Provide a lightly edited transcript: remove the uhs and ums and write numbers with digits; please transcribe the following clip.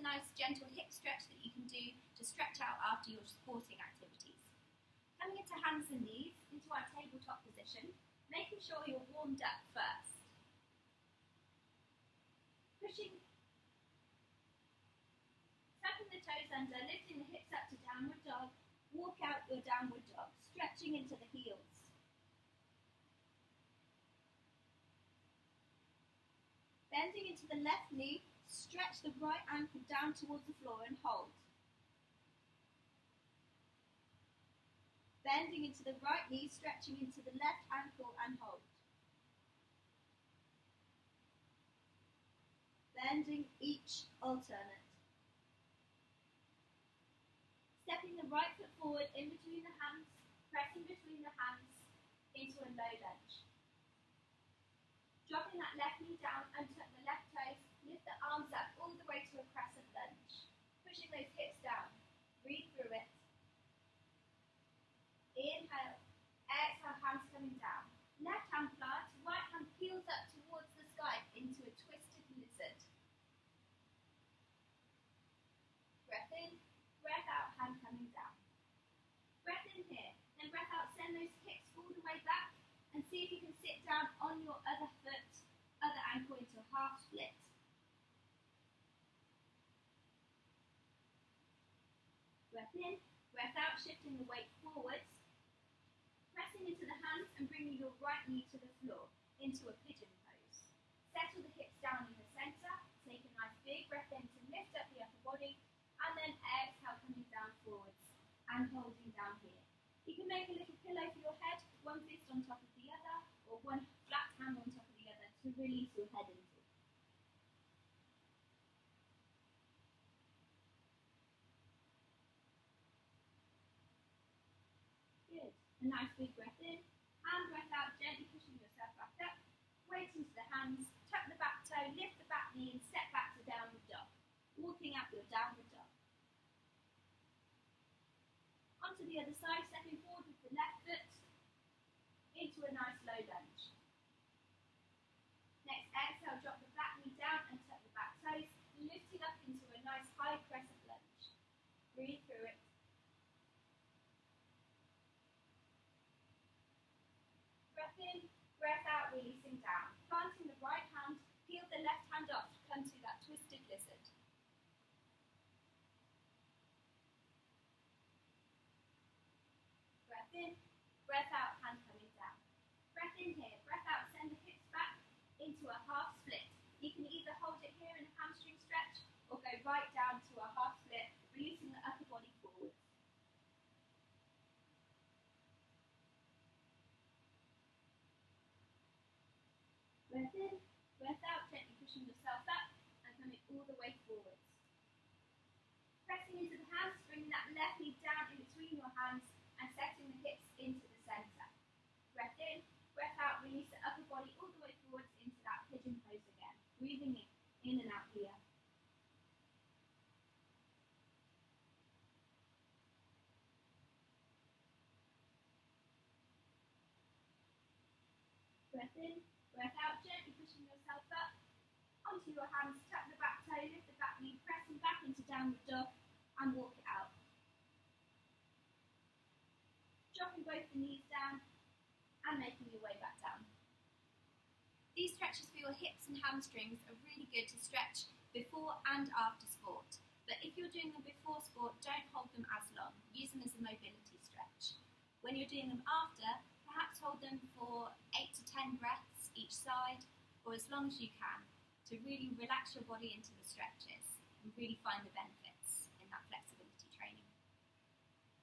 a nice gentle hip stretch that you can do to stretch out after your sporting activities. Coming into hands and knees, into our tabletop position, making sure you're warmed up first. Tucking the toes under, lifting the hips up to downward dog, walk out your downward dog, stretching into the heels. Bending into the left knee, stretch the right ankle down towards the floor and hold. Bending into the right knee, stretching into the left ankle and hold. Bending each alternate. Stepping the right foot forward in between the hands, pressing between the hands into a low lunge. Dropping that left knee down and tuck the left toes, lift the arms up all the way to a crescent lunge. Pushing those hips down. Breathe through it. Inhale, exhale, hands coming down. Left hand plant, right hand peels up towards the sky into a twisted lizard. Breath in, breath out, hand coming down. Breath in here, then breath out, send those hips all the way back and see if you can sit down on your other foot, other ankle into a half split. Breath in, breath out, shifting the weight forwards. Pressing into the hands and bringing your right knee to the floor, into a pigeon pose. Settle the hips down in the centre, take a nice big breath in to lift up the upper body, and then exhale coming down forwards and holding down here. You can make a little pillow for your head, one fist on top of the other, or one flat hand on top of the other to release your head into. Good. A nice big breath in, and breath out, gently pushing yourself back up. Weight into the hands, tuck the back toe, lift the back knee, and step back to downward dog. Walking out your downward dog. Onto the other side, stepping forward with the left foot into a nice low lunge. Next exhale, drop the back knee down and tuck the back toes, lifting up into a nice high crescent lunge. Breathe through it. Breath in, breath out, releasing down. Planting the right hand, peel the left hand off to come to that twisted lizard. Breath in, breath out, hand coming down. Breath in here, breath out, send the hips back into a half split. You can either hold it here in a hamstring stretch or go right down to a half split, releasing the upper body forward. Breath in, breath out, gently pushing yourself up and coming all the way forwards. Pressing into the hands, bringing that left knee down in between your hands and setting the hips into the centre. Breath in, breath out, release the upper body all the way forwards into that pigeon pose again. Breathing in and out here. Breath in, breath out, gently pushing yourself up onto your hands, tuck the back toe, lift the back knee, pressing back into downward dog and walk it out. Dropping both the knees down and making your way back down. These stretches for your hips and hamstrings are really good to stretch before and after sport. But if you're doing them before sport, don't hold them as long. Use them as a mobility stretch. When you're doing them after, perhaps hold them for 8 to 10 breaths each side, or as long as you can, to really relax your body into the stretches and really find the benefits in that flexibility training.